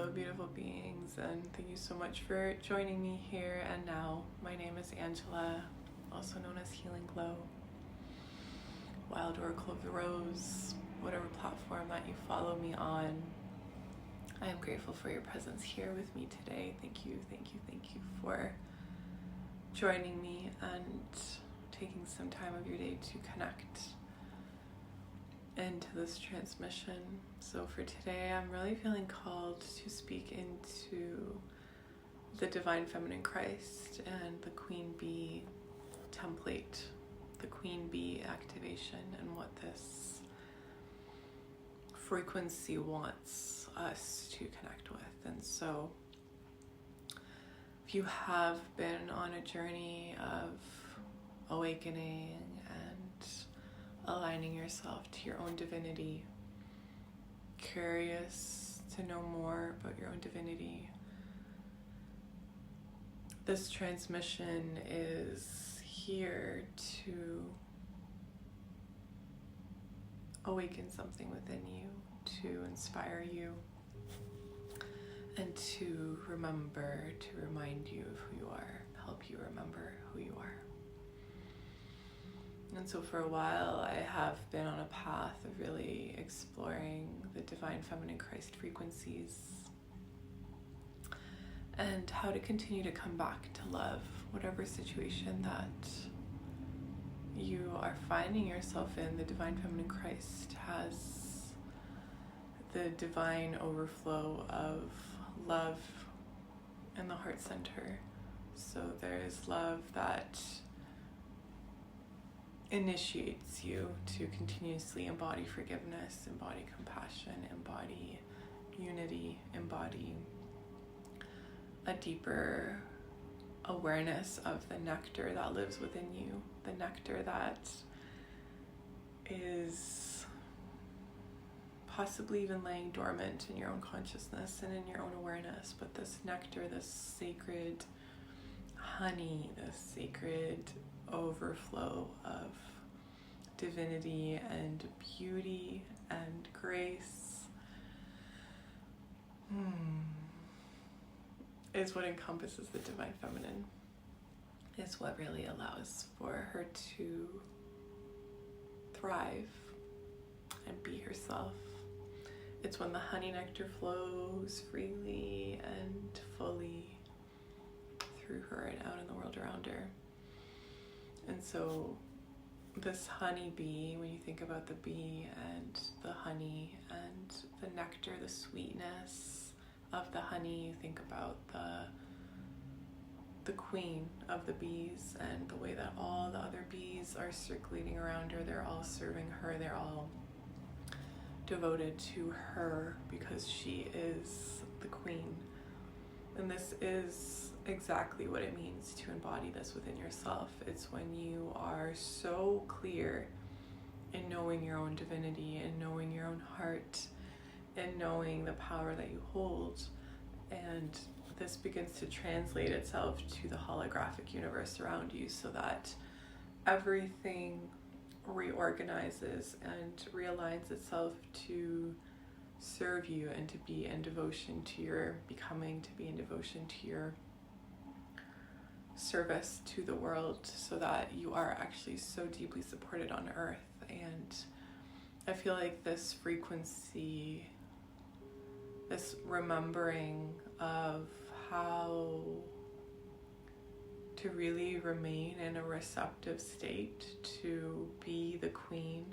Hello, beautiful beings, and thank you so much for joining me here and now. My name is Angela, also known as Healing Glow, Wild Oracle of the Rose, whatever platform that you follow me on. I am grateful for your presence here with me today. Thank you for joining me and taking some time of your day to connect into this transmission. So for today, I'm really feeling called to speak into the Divine Feminine Christ and the Queen Bee template, the Queen Bee activation, and what this frequency wants us to connect with. And so if you have been on a journey of awakening and aligning yourself to your own divinity, curious to know more about your own divinity, this transmission is here to awaken something within you, to inspire you, and to remind you of who you are, help you remember who you are. And so for a while, I have been on a path of really exploring the Divine Feminine Christ frequencies and how to continue to come back to love whatever situation that you are finding yourself in. The Divine Feminine Christ has the divine overflow of love in the heart center. So there is love that initiates you to continuously embody forgiveness, embody compassion, embody unity, embody a deeper awareness of the nectar that lives within you, the nectar that is possibly even laying dormant in your own consciousness and in your own awareness. But this nectar, this sacred honey, this sacred overflow of divinity and beauty and grace is what encompasses the Divine Feminine, is what really allows for her to thrive and be herself. It's when the honey nectar flows freely and fully through her and out in the world around her. And so this honey bee, when you think about the bee and the honey and the nectar, the sweetness of the honey, you think about the queen of the bees and the way that all the other bees are circulating around her. They're all serving her. They're all devoted to her because she is the queen. And this is exactly what it means to embody this within yourself. It's when you are so clear in knowing your own divinity and knowing your own heart and knowing the power that you hold, and this begins to translate itself to the holographic universe around you, so that everything reorganizes and realigns itself to serve you and to be in devotion to your becoming, to be in devotion to your service to the world, so that you are actually so deeply supported on earth. And I feel like this frequency, this remembering of how to really remain in a receptive state, to be the queen,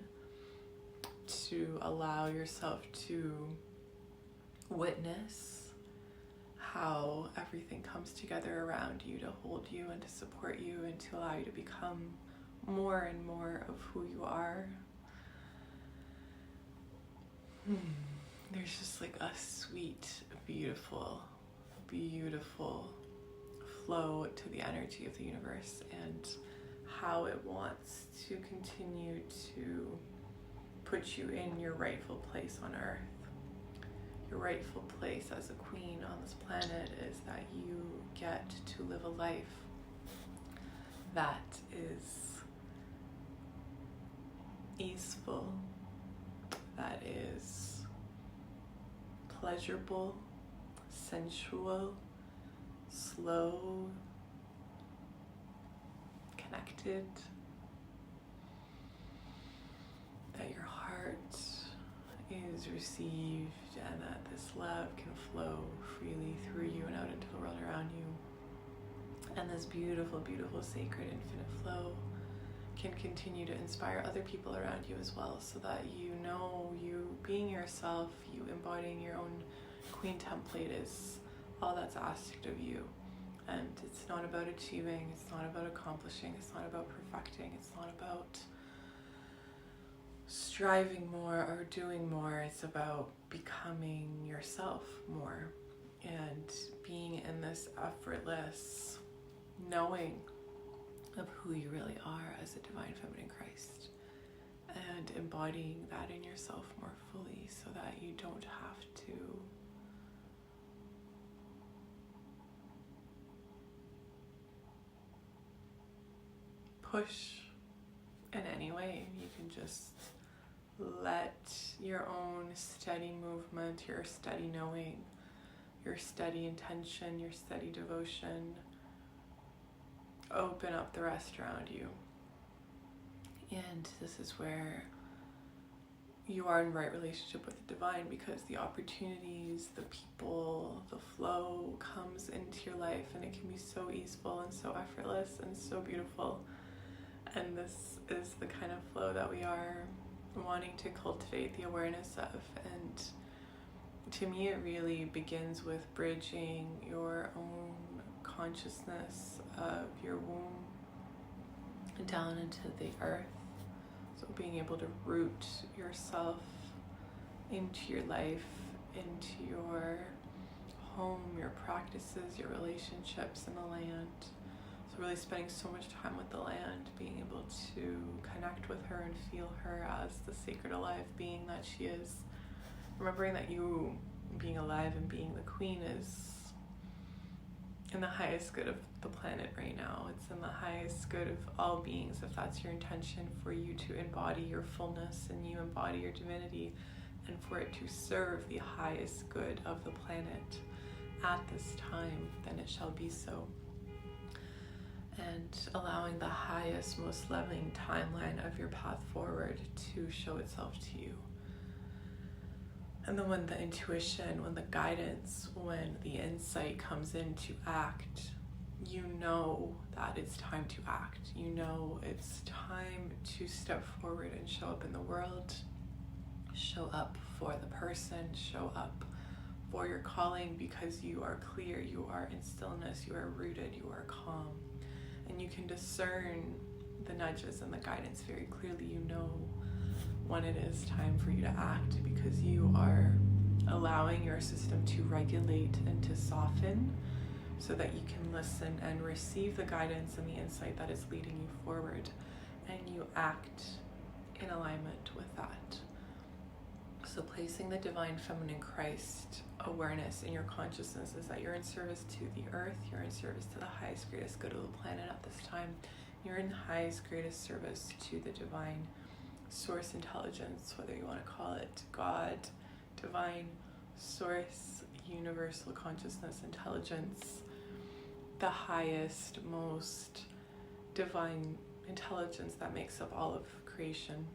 to allow yourself to witness how everything comes together around you to hold you and to support you and to allow you to become more and more of who you are. There's just like a sweet, beautiful flow to the energy of the universe and how it wants to continue to put you in your rightful place on earth. Your rightful place as a queen on this planet is that you get to live a life that is easeful, that is pleasurable, sensual, slow, connected, that your heart is received and that this love can flow freely through you and out into the world around you. And this beautiful, beautiful, sacred, infinite flow can continue to inspire other people around you as well, so that you know you being yourself, you embodying your own queen template is all that's asked of you. And it's not about achieving, it's not about accomplishing, it's not about perfecting, it's not about striving more or doing more. It's about becoming yourself more and being in this effortless knowing of who you really are as a divine feminine Christ, and embodying that in yourself more fully, so that you don't have to push in any way. You can just let your own steady movement, your steady knowing, your steady intention, your steady devotion open up the rest around you. And this is where you are in right relationship with the divine, because the opportunities, the people, the flow comes into your life, and it can be so easeful and so effortless and so beautiful. And this is the kind of flow that we are wanting to cultivate the awareness of. And to me, it really begins with bridging your own consciousness of your womb down into the earth. So being able to root yourself into your life, into your home, your practices, your relationships in the land. So really spending so much time with the land, being able to connect with her and feel her as the sacred alive being that she is. Remembering that you being alive and being the queen is in the highest good of the planet right now. It's in the highest good of all beings, if that's your intention, for you to embody your fullness and you embody your divinity, and for it to serve the highest good of the planet at this time, then it shall be so. And allowing the highest, most loving timeline of your path forward to show itself to you. And then when the intuition, when the guidance, when the insight comes in to act, you know that it's time to act. You know it's time to step forward and show up in the world, show up for the person, show up for your calling, because you are clear, you are in stillness, you are rooted, you are calm. And you can discern the nudges and the guidance very clearly. You know when it is time for you to act, because you are allowing your system to regulate and to soften, so that you can listen and receive the guidance and the insight that is leading you forward, and you act in alignment with that. So placing the divine feminine Christ awareness in your consciousness is that you're in service to the earth, you're in service to the highest, greatest good of the planet at this time. You're in highest, greatest service to the divine source intelligence, whether you want to call it God, divine source, universal consciousness intelligence, the highest, most divine intelligence that makes up all of creation,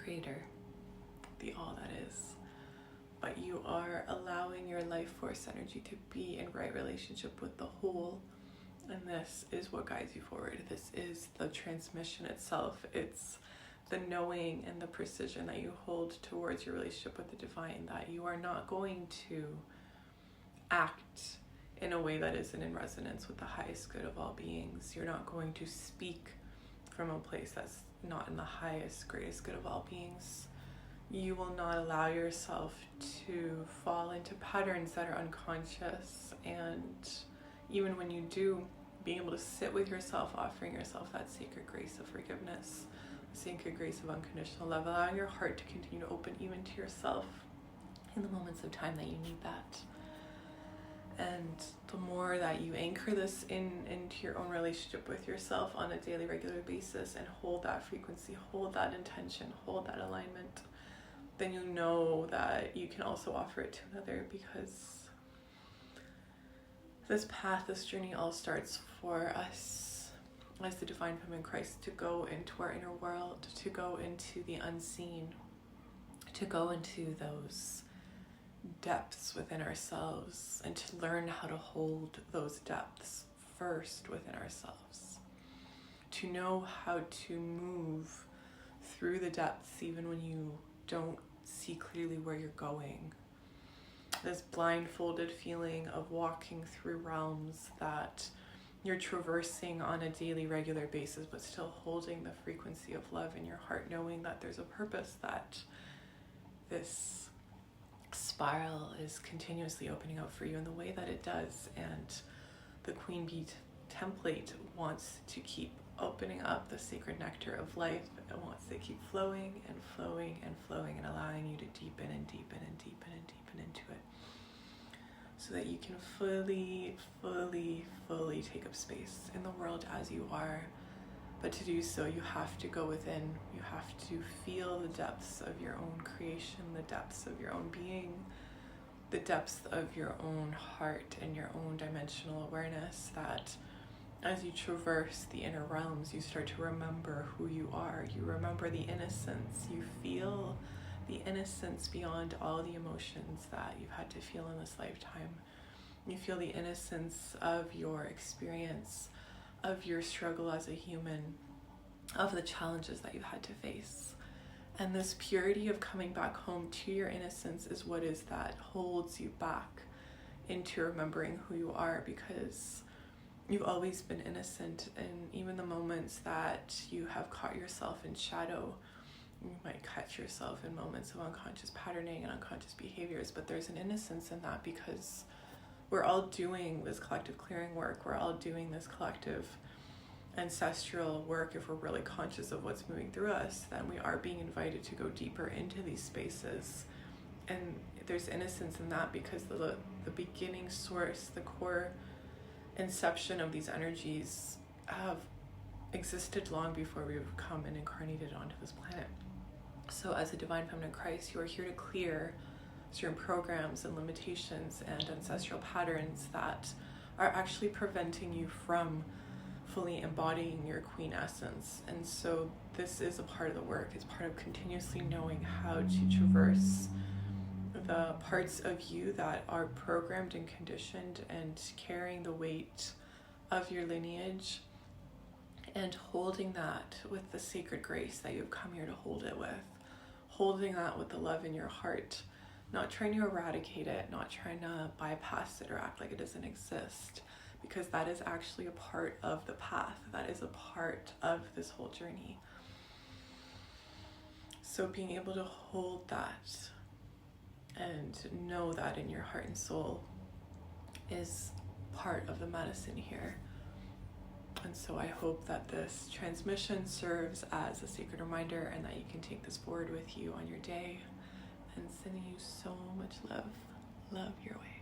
creator, the all that is. But you are allowing your life force energy to be in right relationship with the whole. And this is what guides you forward. This is the transmission itself. It's the knowing and the precision that you hold towards your relationship with the divine, that you are not going to act in a way that isn't in resonance with the highest good of all beings. You're not going to speak from a place that's not in the highest, greatest good of all beings. You will not allow yourself to fall into patterns that are unconscious, and even when you do, being able to sit with yourself, offering yourself that sacred grace of forgiveness, the sacred grace of unconditional love, allowing your heart to continue to open even to yourself in the moments of time that you need that. And the more that you anchor this into your own relationship with yourself on a daily, regular basis, and hold that frequency, hold that intention, hold that alignment, then you know that you can also offer it to another, because this path, this journey all starts for us as the Divine Feminine Christ to go into our inner world, to go into the unseen, to go into those depths within ourselves, and to learn how to hold those depths first within ourselves, to know how to move through the depths even when you don't see clearly where you're going. This blindfolded feeling of walking through realms that you're traversing on a daily, regular basis, but still holding the frequency of love in your heart, knowing that there's a purpose, that this spiral is continuously opening up for you in the way that it does. And the Queen Bee template wants to keep opening up the sacred nectar of life. It wants to keep flowing and flowing and flowing, and allowing you to deepen and deepen and deepen and deepen into it, so that you can fully, fully, fully take up space in the world as you are. But to do so, you have to go within. You have to feel the depths of your own creation, the depths of your own being, the depths of your own heart and your own dimensional awareness, that as you traverse the inner realms, you start to remember who you are. You remember the innocence. You feel the innocence beyond all the emotions that you've had to feel in this lifetime. You feel the innocence of your experience, of your struggle as a human, of the challenges that you've had to face. And this purity of coming back home to your innocence is what is that holds you back into remembering who you are, because you've always been innocent. And even the moments that you have caught yourself in shadow, you might catch yourself in moments of unconscious patterning and unconscious behaviors, but there's an innocence in that, because we're all doing this collective clearing work. We're all doing this collective ancestral work. If we're really conscious of what's moving through us, then we are being invited to go deeper into these spaces. And there's innocence in that, because the beginning source, the core inception of these energies have existed long before we've come and incarnated onto this planet. So as a Divine Feminine Christ, you are here to clear certain programs and limitations and ancestral patterns that are actually preventing you from fully embodying your queen essence. And so this is a part of the work. It's part of continuously knowing how to traverse the parts of you that are programmed and conditioned, and carrying the weight of your lineage, and holding that with the sacred grace that you've come here to hold it with, holding that with the love in your heart, not trying to eradicate it, not trying to bypass it or act like it doesn't exist, because that is actually a part of the path. That is a part of this whole journey. So being able to hold that and know that in your heart and soul is part of the medicine here. And so I hope that this transmission serves as a sacred reminder, and that you can take this forward with you on your day. And sending you so much love. Love your way.